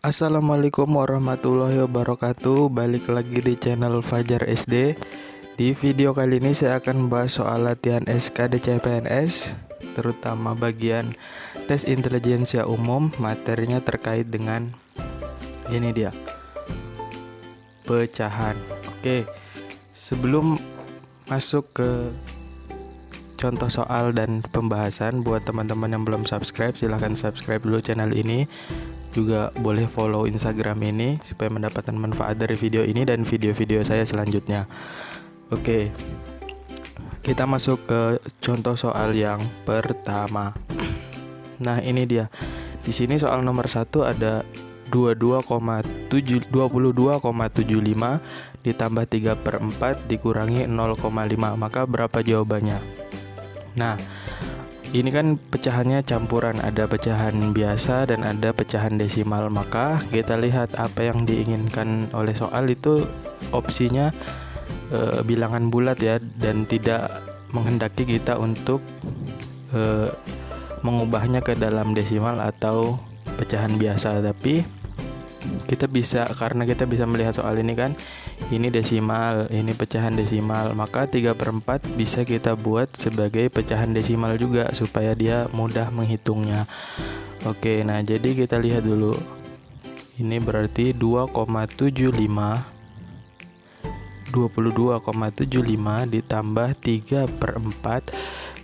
Assalamualaikum warahmatullahi wabarakatuh. Balik lagi di channel Fajar SD. Di video kali ini saya akan membahas soal latihan SKDCPNS, terutama bagian tes intelijensia umum. Materinya terkait dengan ini dia, pecahan. Oke, sebelum masuk ke contoh soal dan pembahasan, buat teman-teman yang belum subscribe, silahkan subscribe dulu channel ini. Juga boleh follow Instagram ini supaya mendapatkan manfaat dari video ini dan video-video saya selanjutnya. Oke, kita masuk ke contoh soal yang pertama. Nah, ini dia. Di sini soal nomor 1 ada 22,75 ditambah 3/4 dikurangi 0,5. Maka berapa jawabannya? Nah, ini kan pecahannya campuran, ada pecahan biasa dan ada pecahan desimal. Maka kita lihat apa yang diinginkan oleh soal itu opsinya bilangan bulat ya, dan tidak menghendaki kita untuk mengubahnya ke dalam desimal atau pecahan biasa. Tapi kita bisa, karena kita bisa melihat soal ini kan, ini desimal, ini pecahan desimal, maka 3/4 bisa kita buat sebagai pecahan desimal juga supaya dia mudah menghitungnya. Oke, nah jadi kita lihat dulu. Ini berarti 22,75 ditambah 3/4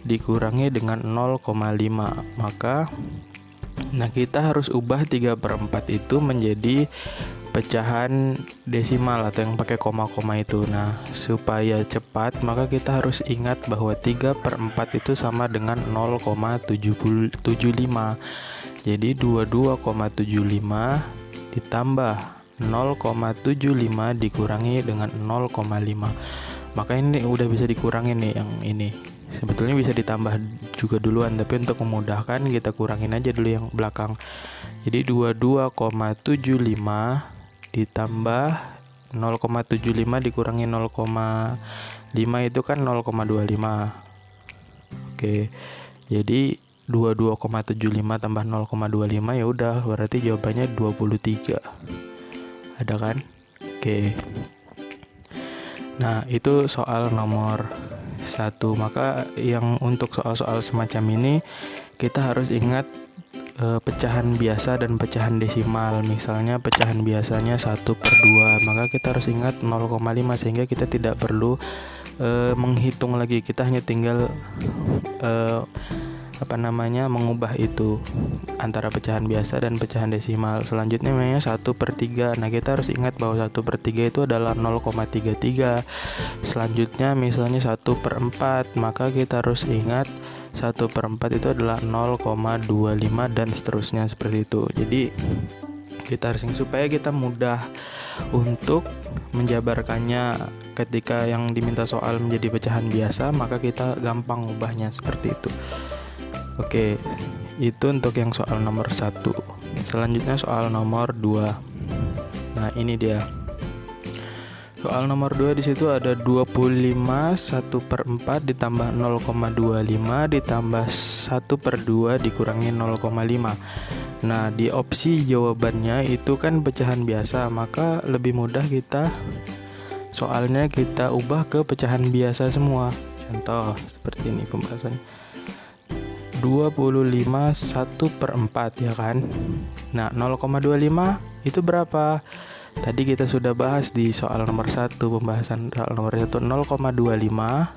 dikurangi dengan 0,5. Maka kita harus ubah 3/4 itu menjadi pecahan desimal atau yang pakai koma-koma itu. Nah, supaya cepat maka kita harus ingat bahwa 3/4 itu sama dengan 0,75. Jadi 22,75 ditambah 0,75 dikurangi dengan 0,5. Maka ini udah bisa dikurangi nih yang ini. Sebetulnya bisa ditambah juga duluan, tapi untuk memudahkan kita kurangin aja dulu yang belakang. Jadi 22,75 ditambah 0,75 dikurangi 0,5 itu kan 0,25. Oke. Jadi 22,75 tambah 0,25 ya udah, berarti jawabannya 23. Ada kan? Oke. Nah, itu soal nomor 1. Maka yang untuk soal-soal semacam ini kita harus ingat pecahan biasa dan pecahan desimal. Misalnya pecahan biasanya 1/2, maka kita harus ingat 0,5 sehingga kita tidak perlu menghitung lagi. Kita hanya tinggal mengubah itu antara pecahan biasa dan pecahan desimal. Selanjutnya namanya 1/3. Nah, kita harus ingat bahwa 1/3 itu adalah 0,33. Selanjutnya misalnya 1/4, maka kita harus ingat 1/4 itu adalah 0,25 dan seterusnya seperti itu. Jadi kita harus ingat supaya kita mudah untuk menjabarkannya. Ketika yang diminta soal menjadi pecahan biasa, maka kita gampang ubahnya seperti itu. Oke, itu untuk yang soal nomor 1. Selanjutnya soal nomor 2. Nah, ini dia. Soal nomor 2 di situ ada 25 1/4 ditambah 0,25 ditambah 1/2 dikurangi 0,5. Nah, di opsi jawabannya itu kan pecahan biasa, maka lebih mudah soalnya kita ubah ke pecahan biasa semua. Contoh seperti ini pembahasannya. 25 1/4 ya kan. Nah, 0,25 itu berapa? Tadi kita sudah bahas di soal nomor 1, pembahasan soal nomor 1. 0,25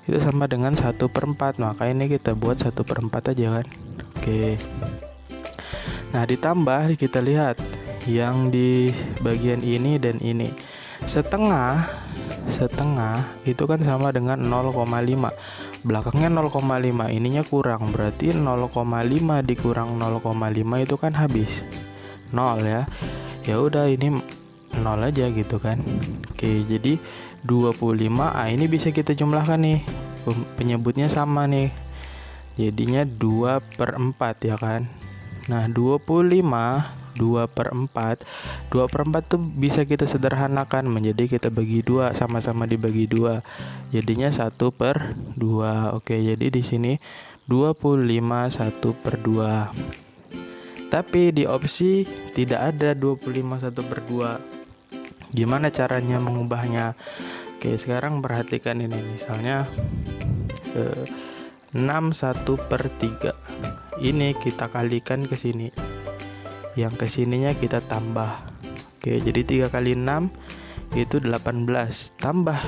itu sama dengan 1/4. Maka ini kita buat 1/4 aja kan. Oke. Nah, ditambah kita lihat yang di bagian ini dan ini. Setengah itu kan sama dengan 0,5. Belakangnya 0,5, ininya kurang, berarti 0,5 dikurang 0,5 itu kan habis 0 ya. Ya udah, ini 0 aja gitu kan. Oke, jadi 25. Ini bisa kita jumlahkan nih. Penyebutnya sama nih. Jadinya 2/4 ya kan. Nah, 2/4 tuh bisa kita sederhanakan menjadi kita bagi 2, sama-sama dibagi 2. Jadinya 1/2. Oke, jadi di sini 25 1/2. Tapi di opsi tidak ada 25 1/2. Gimana caranya mengubahnya? Oke, sekarang perhatikan ini. Misalnya 6 1/3. Ini kita kalikan ke sini. Yang kesininya kita tambah. Oke, jadi 3 kali 6 itu 18. Tambah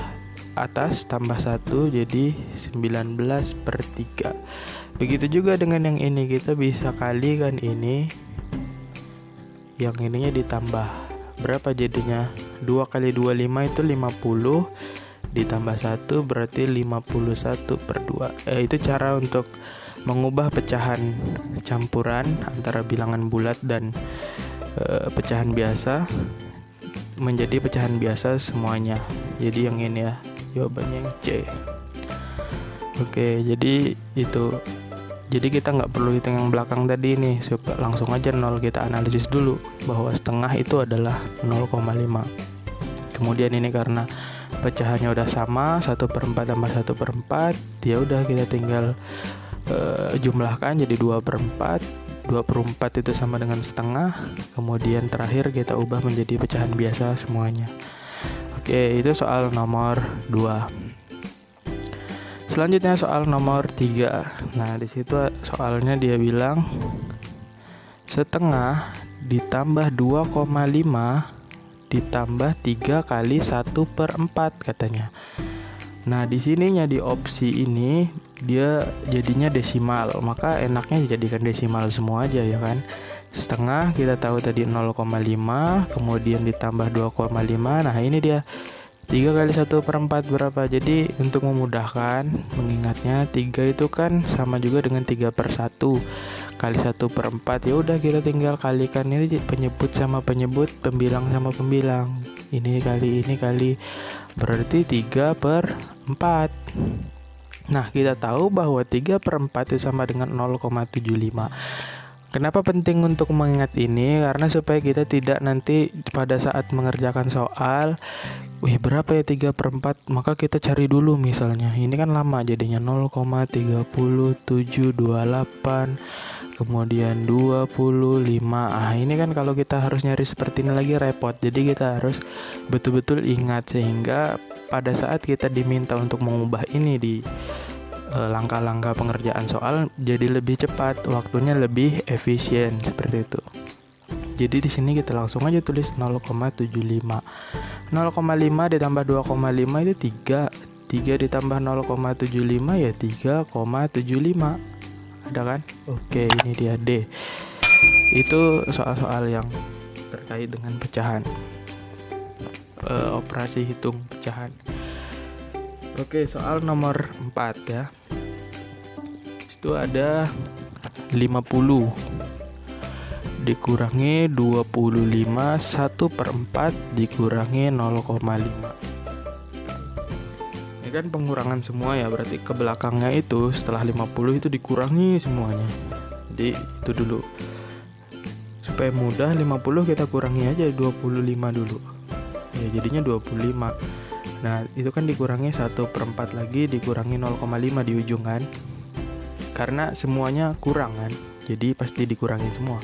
atas tambah 1 jadi 19/3. Begitu juga dengan yang ini, kita bisa kalikan ini, yang ininya ditambah. Berapa jadinya? 2 kali 25 itu 50, ditambah 1 berarti 51/2. Itu cara untuk mengubah pecahan campuran antara bilangan bulat dan pecahan biasa menjadi pecahan biasa semuanya. Jadi yang ini ya, jawabannya yang C. Oke, jadi itu. Jadi kita nggak perlu hitung yang belakang tadi nih, langsung aja 0 kita analisis dulu bahwa setengah itu adalah 0,5. Kemudian ini karena pecahannya udah sama, 1/4 tambah 1/4, ya udah kita tinggal jumlahkan jadi 2/4. 2/4 itu sama dengan setengah. Kemudian terakhir kita ubah menjadi pecahan biasa semuanya. Oke, itu soal nomor 2. Selanjutnya soal nomor 3. Nah, di situ soalnya dia bilang setengah ditambah 2,5 ditambah 3 kali 1/4 katanya. Nah, di sininya di opsi ini dia jadinya desimal, maka enaknya dijadikan desimal semua aja ya kan. Setengah kita tahu tadi 0,5, kemudian ditambah 2,5. Nah, ini dia 3 kali 1/4 berapa? Jadi untuk memudahkan mengingatnya, 3 itu kan sama juga dengan 3/1 kali 1/4. Ya udah kita tinggal kalikan ini penyebut sama penyebut, pembilang sama pembilang. Ini kali berarti 3/4. Nah, kita tahu bahwa 3/4 itu sama dengan 0,75. Kenapa penting untuk mengingat ini? Karena supaya kita tidak nanti pada saat mengerjakan soal, berapa ya 3/4? Maka kita cari dulu misalnya. Ini kan lama jadinya 0,3728, kemudian 25. Ini kan kalau kita harus nyari seperti ini lagi repot. Jadi kita harus betul-betul ingat sehingga pada saat kita diminta untuk mengubah ini di langkah-langkah pengerjaan soal jadi lebih cepat, waktunya lebih efisien seperti itu. Jadi di sini kita langsung aja tulis 0,75. 0,5 ditambah 2,5 itu 3. 3 ditambah 0,75 ya 3,75. Ada kan? Oke, ini dia D. Itu soal-soal yang terkait dengan pecahan. Operasi hitung pecahan. Oke, soal nomor 4 ya. Itu ada 50 dikurangi 25 1/4 dikurangi 0,5. Ini kan pengurangan semua ya, berarti ke belakangnya itu setelah 50 itu dikurangi semuanya. Jadi itu dulu. Supaya mudah 50 kita kurangi aja 25 dulu. Ya jadinya 25. Nah, itu kan dikurangi 1/4 lagi dikurangi 0,5 di ujung kan. Karena semuanya kurang kan. Jadi pasti dikurangi semua.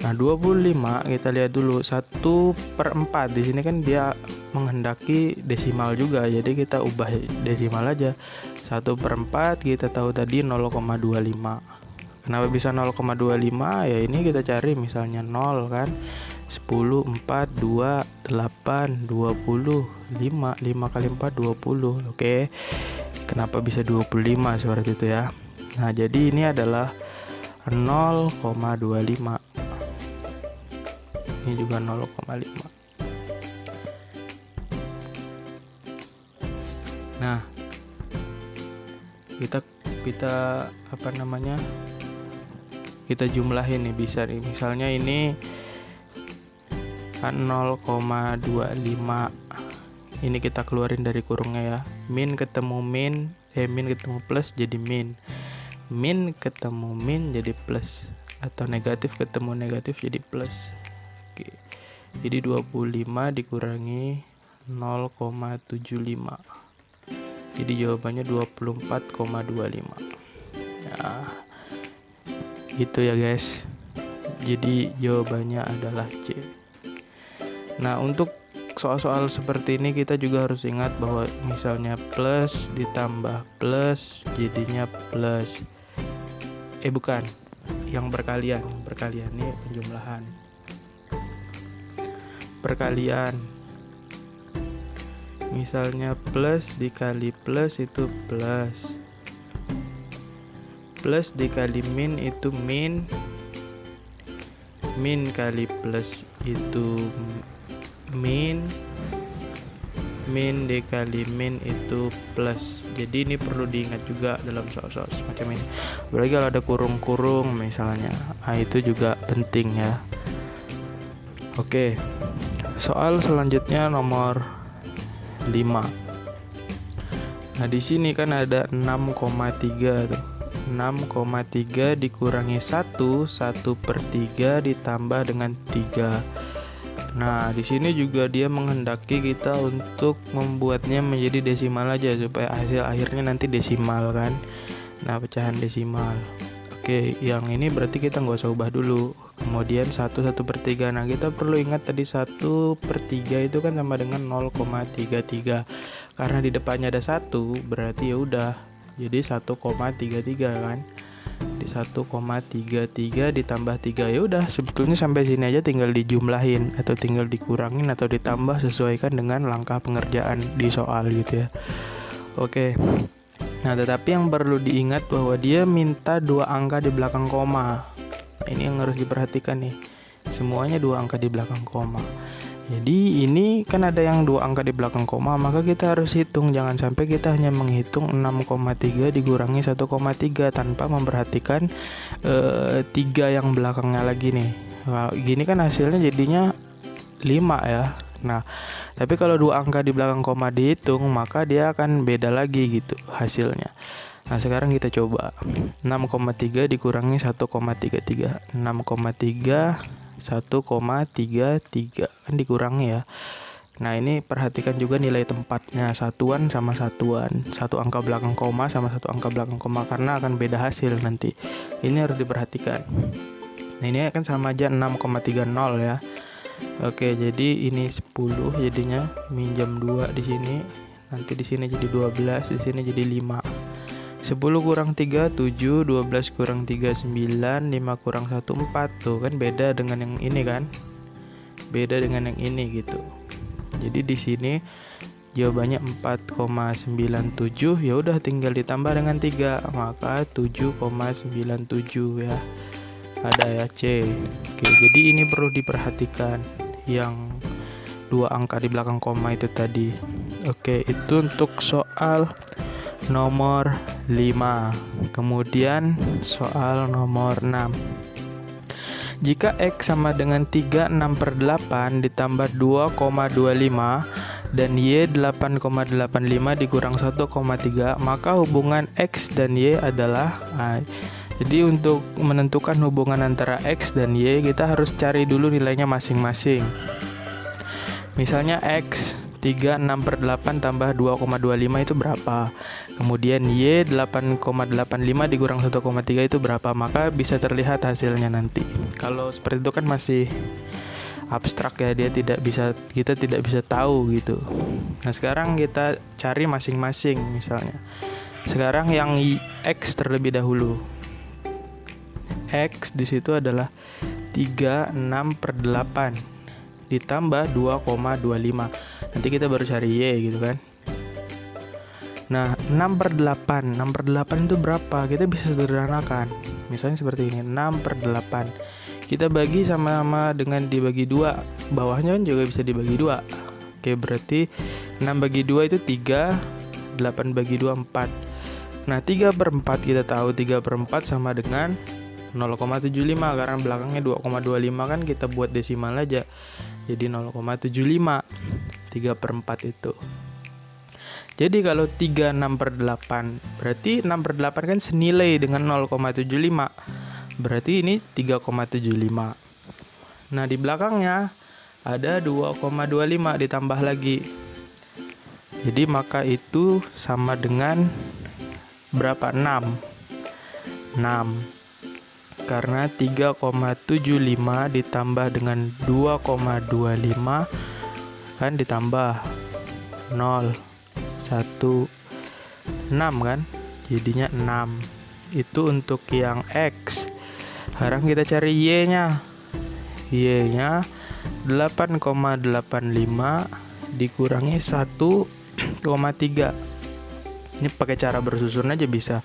Nah, 25 kita lihat dulu 1/4. Di sini kan dia menghendaki desimal juga. Jadi kita ubah desimal aja. 1/4 kita tahu tadi 0,25. Kenapa bisa 0,25? Ya ini kita cari misalnya 0 kan. 10, 4, 2, 8, 20, 5 kali 4, 20. Oke. Kenapa bisa 25 seperti itu ya? Nah, jadi ini adalah 0,25. Ini juga 0,5. Nah, kita kita jumlahin nih, bisa nih. Misalnya ini 0,25. Ini kita keluarin dari kurungnya ya. Min ketemu plus jadi min. Min ketemu min jadi plus, atau negatif ketemu negatif jadi plus. Oke. Jadi 25 dikurangi 0,75. Jadi jawabannya 24,25. Nah, gitu ya guys. Jadi jawabannya adalah C. Nah, untuk soal-soal seperti ini kita juga harus ingat bahwa misalnya plus ditambah plus jadinya plus. Bukan, yang berkalian ini penjumlahan. Perkalian. Misalnya plus dikali plus itu plus. Plus dikali min itu min. Min kali plus itu min. Min dikali min itu plus. Jadi ini perlu diingat juga dalam soal-soal semacam ini. Apalagi kalau ada kurung-kurung misalnya, itu juga penting ya. Oke, soal selanjutnya nomor 5. Nah, di sini kan ada 6,3 tuh. 6,3 dikurangi 1/3 ditambah dengan 3. Nah, di sini juga dia menghendaki kita untuk membuatnya menjadi desimal aja supaya hasil akhirnya nanti desimal kan. Nah, pecahan desimal. Oke, yang ini berarti kita nggak usah ubah dulu. Kemudian 1/3. Nah, kita perlu ingat tadi 1/3 itu kan sama dengan 0,33. Karena di depannya ada 1, berarti ya udah jadi 1,33 kan. Di 1,33 ditambah 3, ya udah sebetulnya sampai sini aja tinggal dijumlahin atau tinggal dikurangin atau ditambah sesuaikan dengan langkah pengerjaan di soal gitu ya. Oke. Nah, tetapi yang perlu diingat bahwa dia minta 2 angka di belakang koma. Ini yang harus diperhatikan nih. Semuanya 2 angka di belakang koma. Jadi ini kan ada yang 2 angka di belakang koma, maka kita harus hitung. Jangan sampai kita hanya menghitung 6,3 dikurangi 1,3 tanpa memperhatikan 3 yang belakangnya lagi nih. Kalau gini kan hasilnya jadinya 5 ya. Nah, tapi kalau 2 angka di belakang koma dihitung, maka dia akan beda lagi gitu hasilnya. Nah, sekarang kita coba. 6,3 dikurangi 1,33. 6,3 1,33 kan dikurangi ya. Nah, ini perhatikan juga nilai tempatnya, satuan sama satuan, 1 angka belakang koma sama 1 angka belakang koma, karena akan beda hasil nanti. Ini harus diperhatikan. Nah, ini kan sama aja 6,30 ya. Oke, jadi ini 10 jadinya, minjam 2 di sini. Nanti di sini jadi 12, di sini jadi 5. 10 kurang 3 7, 12 kurang 3 9, 5 kurang 1 4. Tuh kan beda dengan yang ini kan. Beda dengan yang ini gitu. Jadi di sini jawabannya 4,97. Ya udah tinggal ditambah dengan 3, maka 7,97 ya. Ada ya C. Oke, jadi ini perlu diperhatikan yang 2 angka di belakang koma itu tadi. Oke, itu untuk soal nomor 5. Kemudian soal nomor 6. Jika X sama dengan 36/8 ditambah 2,25 dan Y 8,85 dikurang 1,3, maka hubungan X dan Y adalah jadi untuk menentukan hubungan antara X dan Y, kita harus cari dulu nilainya masing-masing. Misalnya X 36/8 tambah 2,25 itu berapa? Kemudian Y 8,85 dikurang 1,3 itu berapa? Maka bisa terlihat hasilnya nanti. Kalau seperti itu kan masih abstrak ya, kita tidak bisa tahu gitu. Nah, sekarang kita cari masing-masing misalnya. Sekarang yang X terlebih dahulu. X di situ adalah 36/8 ditambah 2,25. Nanti kita baru cari Y gitu kan. Nah, 6/8 itu berapa? Kita bisa sederhanakan. Misalnya seperti ini, 6/8 kita bagi sama-sama dengan dibagi 2. Bawahnya kan juga bisa dibagi 2. Oke, berarti 6 bagi 2 itu 3, 8 bagi 2 4. Nah, 3/4 kita tahu 3/4 sama dengan 0,75, karena belakangnya 2,25 kan kita buat desimal aja. Jadi 0,75 3/4 itu. Jadi kalau 36/8 berarti 6/8 kan senilai dengan 0,75. Berarti ini 3,75. Nah, di belakangnya ada 2,25 ditambah lagi. Jadi maka itu sama dengan berapa? 6. karena 3,75 ditambah dengan 2,25 kan ditambah 0, 1, 6 kan, jadinya 6. Itu untuk yang X. Sekarang kita cari Y-nya. Y-nya 8,85 dikurangi 1,3. Ini pakai cara bersusun aja bisa.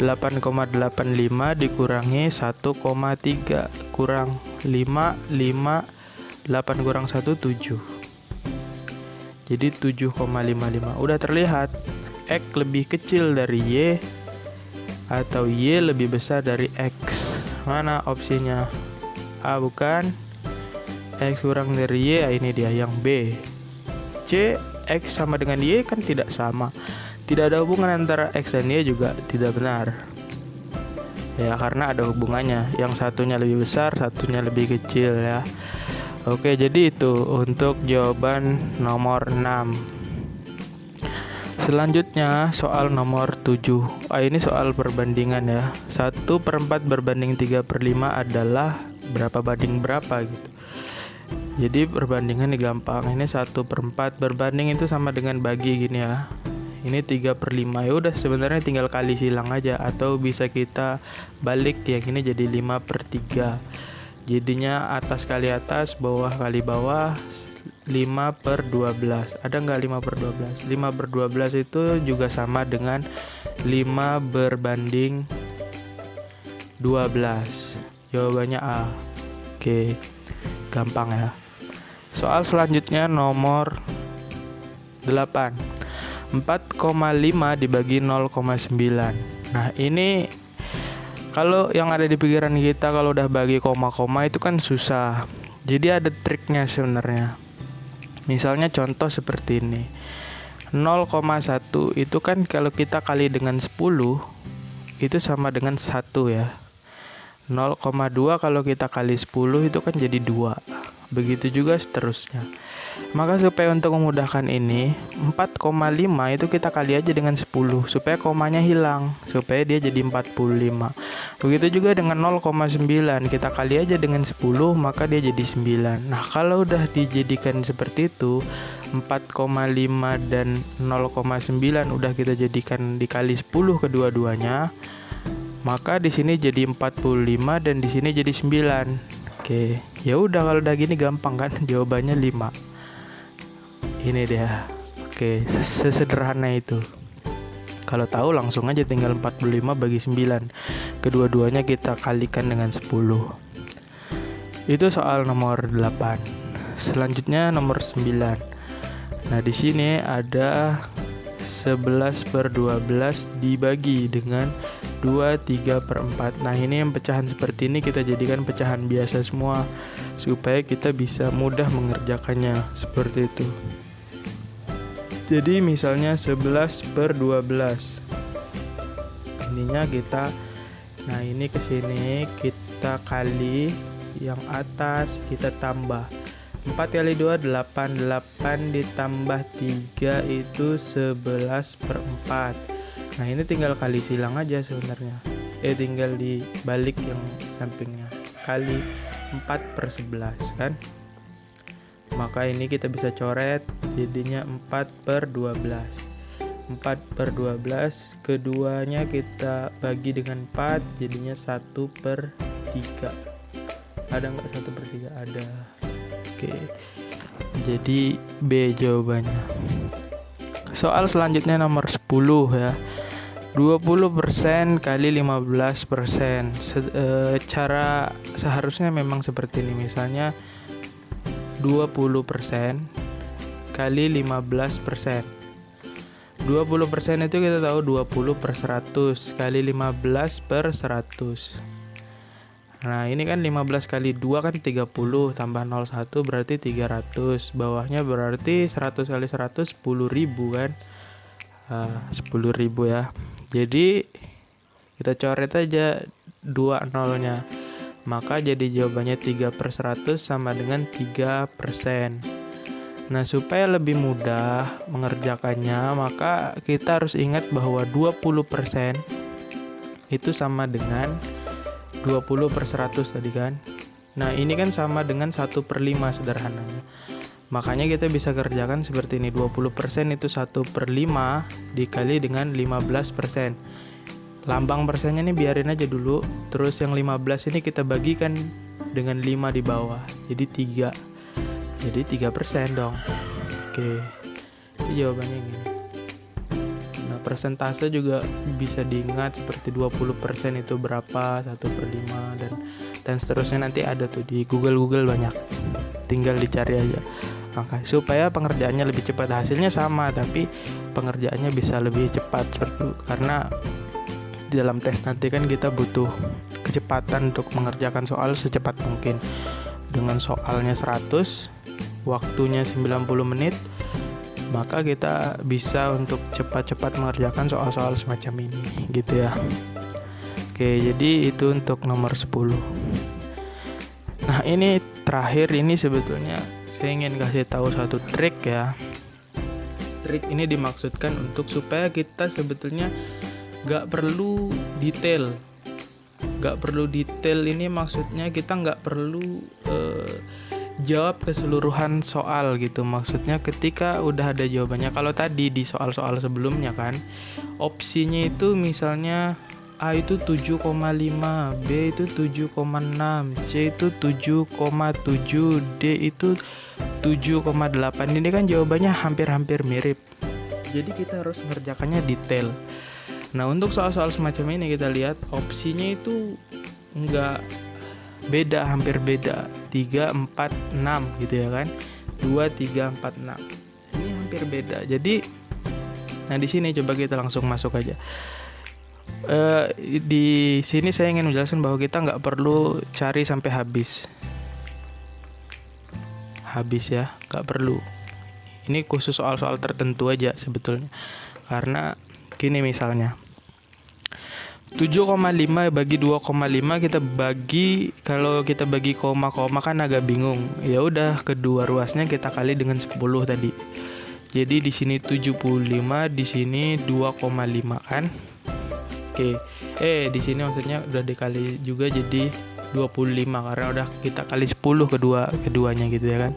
8,85 dikurangi 1,3 kurang 5, 8 kurang 1, 7. Jadi 7,55. Udah terlihat X lebih kecil dari Y atau Y lebih besar dari X. Mana opsinya? A bukan. X kurang dari Y, ini dia yang B. C, X sama dengan Y kan tidak sama. Tidak ada hubungan antara X dan Y juga tidak benar. Ya, karena ada hubungannya. Yang satunya lebih besar, satunya lebih kecil ya. Oke, jadi itu untuk jawaban nomor 6. Selanjutnya soal nomor 7. Ini soal perbandingan ya. 1/4 berbanding 3/5 adalah berapa banding berapa gitu. Jadi perbandingan ini gampang. Ini 1/4 berbanding itu sama dengan bagi gini ya. Ini 3/5. Ya udah, sebenarnya tinggal kali silang aja, atau bisa kita balik yang ini jadi 5/3. Jadinya atas kali atas, bawah kali bawah, 5/12. Ada nggak 5/12? 5/12 itu juga sama dengan 5 berbanding 12. Jawabannya A. Oke, gampang ya. Soal selanjutnya nomor 8. 4,5 dibagi 0,9. Nah, ini kalau yang ada di pikiran kita kalau udah bagi koma-koma itu kan susah. Jadi ada triknya sebenarnya. Misalnya contoh seperti ini. 0,1 itu kan kalau kita kali dengan 10 itu sama dengan 1 ya. 0,2 kalau kita kali 10 itu kan jadi 2. Begitu juga seterusnya. Maka supaya untuk memudahkan ini, 4,5 itu kita kali aja dengan 10 supaya komanya hilang, supaya dia jadi 45. Begitu juga dengan 0,9, kita kali aja dengan 10 maka dia jadi 9. Nah, kalau udah dijadikan seperti itu, 4,5 dan 0,9 udah kita jadikan dikali 10 kedua-duanya, maka di sini jadi 45 dan di sini jadi 9. Oke, ya udah kalau udah gini gampang kan, jawabannya 5. Ini dia. Oke, sesederhana itu. Kalau tahu langsung aja tinggal 45 bagi 9. Kedua-duanya kita kalikan dengan 10. Itu soal nomor 8. Selanjutnya nomor 9. Nah, di sini ada 11/12 dibagi dengan 2/3/4. Nah, ini yang pecahan seperti ini kita jadikan pecahan biasa semua supaya kita bisa mudah mengerjakannya seperti itu. Jadi misalnya 11/12. Ininya kita, nah ini ke sini kita kali, yang atas kita tambah. 4 kali 2 8, 8 ditambah 3 itu 11/4. Nah, ini tinggal kali silang aja sebenarnya. Tinggal dibalik yang sampingnya. Kali 4/11 kan. Maka ini kita bisa coret jadinya 4/12. 4/12, keduanya kita bagi dengan 4 jadinya 1/3. Ada nggak 1/3? Ada. Oke, jadi B jawabannya. Soal selanjutnya nomor 10 ya. 20% kali 15%. Cara seharusnya memang seperti ini. Misalnya 20% kali 15%. 20% itu kita tahu 20/100 kali 15/100. Nah, ini kan 15 kali 2 kan 30, tambah 01 berarti 300. Bawahnya berarti 100 kali 100 10.000 kan. 10.000 ya. Jadi kita coret aja 2 nolnya. Maka jadi jawabannya 3/100 sama dengan 3%. Nah, supaya lebih mudah mengerjakannya, maka kita harus ingat bahwa 20% itu sama dengan 20/100 tadi kan. Nah ini kan sama dengan 1/5 sederhananya. Makanya kita bisa kerjakan seperti ini. 20% itu 1/5 dikali dengan 15%. Lambang persennya nih biarin aja dulu. Terus yang 15 ini kita bagikan dengan 5 di bawah. Jadi 3. Jadi 3% dong. Oke. Itu jawabannya gini. Nah persentase juga bisa diingat seperti 20% itu berapa, 1/5 dan seterusnya, nanti ada tuh di Google banyak, tinggal dicari aja. Maka supaya pengerjaannya lebih cepat, hasilnya sama tapi pengerjaannya bisa lebih cepat karena di dalam tes nanti kan kita butuh kecepatan untuk mengerjakan soal secepat mungkin. Dengan soalnya 100, waktunya 90 menit, maka kita bisa untuk cepat-cepat mengerjakan soal-soal semacam ini gitu ya. Oke, jadi itu untuk nomor 10. Nah ini terakhir, ini sebetulnya saya ingin kasih tahu satu trik ya. Trik ini dimaksudkan untuk supaya kita sebetulnya gak perlu detail. Gak perlu detail ini maksudnya kita gak perlu jawab keseluruhan soal gitu. Maksudnya ketika udah ada jawabannya, kalau tadi di soal-soal sebelumnya kan opsinya itu misalnya A itu 7,5, B itu 7,6, C itu 7,7, D itu 7,8. Ini kan jawabannya hampir-hampir mirip. Jadi kita harus mengerjakannya detail. Nah untuk soal-soal semacam ini kita lihat opsinya itu enggak beda, hampir beda, 3, 4, 6 gitu ya kan, 2, 3, 4, 6. Ini hampir beda. Jadi nah di sini coba kita langsung masuk aja. Di sini saya ingin menjelaskan bahwa kita nggak perlu cari sampai habis ya, nggak perlu. Ini khusus soal-soal tertentu aja sebetulnya. Karena gini misalnya 7,5 bagi 2,5 kita bagi, kalau kita bagi koma-koma kan agak bingung. Ya udah, kedua ruasnya kita kali dengan 10 tadi. Jadi di sini 75, di sini 2,5 kan. Oke. Di sini maksudnya udah dikali juga jadi 25 karena udah kita kali 10 keduanya gitu ya kan.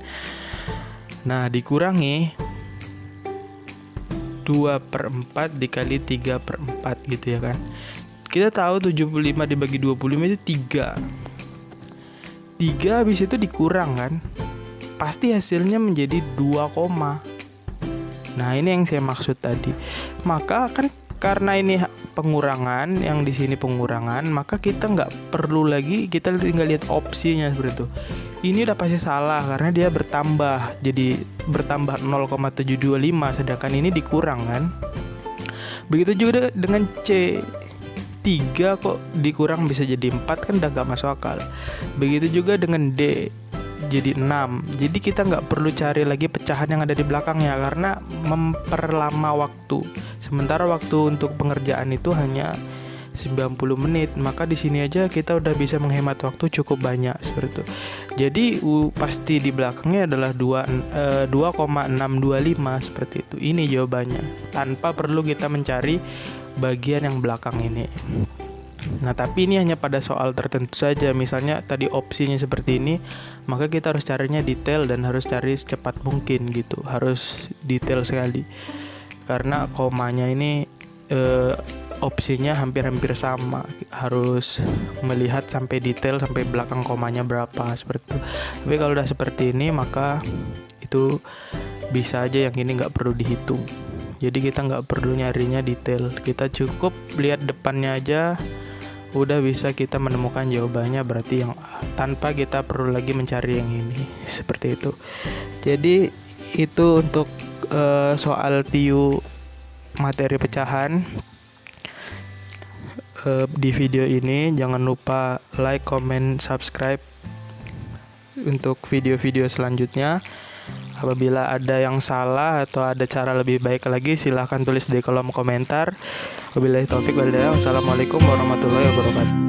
Nah, dikurangi 2/4 dikali 3/4 gitu ya kan. Kita tahu 75 dibagi 25 itu 3. 3 habis itu dikurang kan. Pasti hasilnya menjadi 2, nah ini yang saya maksud tadi. Maka kan karena ini pengurangan, yang di sini pengurangan, maka kita nggak perlu lagi, kita tinggal lihat opsinya seperti itu. Ini udah pasti salah karena dia bertambah, jadi bertambah 0,725, sedangkan ini dikurang kan. Begitu juga dengan C, 3 kok dikurang bisa jadi 4 kan udah nggak masuk akal. Begitu juga dengan D, jadi 6. Jadi kita nggak perlu cari lagi pecahan yang ada di belakangnya karena memperlama waktu. Sementara waktu untuk pengerjaan itu hanya 90 menit, maka di sini aja kita udah bisa menghemat waktu cukup banyak seperti itu. Jadi pasti di belakangnya adalah 2,625 seperti itu. Ini jawabannya tanpa perlu kita mencari bagian yang belakang ini. Nah, tapi ini hanya pada soal tertentu saja. Misalnya tadi opsinya seperti ini, maka kita harus carinya detail dan harus cari secepat mungkin gitu. Harus detail sekali. Karena komanya ini opsinya hampir-hampir sama. Harus melihat sampai detail sampai belakang komanya berapa seperti itu. Tapi kalau udah seperti ini, maka itu bisa aja yang ini nggak perlu dihitung. Jadi kita nggak perlu nyarinya detail. Kita cukup lihat depannya aja, udah bisa kita menemukan jawabannya, berarti yang A, tanpa kita perlu lagi mencari yang ini seperti itu. Jadi itu untuk soal TIU materi pecahan di video ini. Jangan lupa like, comment, subscribe untuk video-video selanjutnya. Apabila ada yang salah atau ada cara lebih baik lagi, silahkan tulis di kolom komentar. Wabillahi taufik wal hidayah. Wassalamualaikum warahmatullahi wabarakatuh.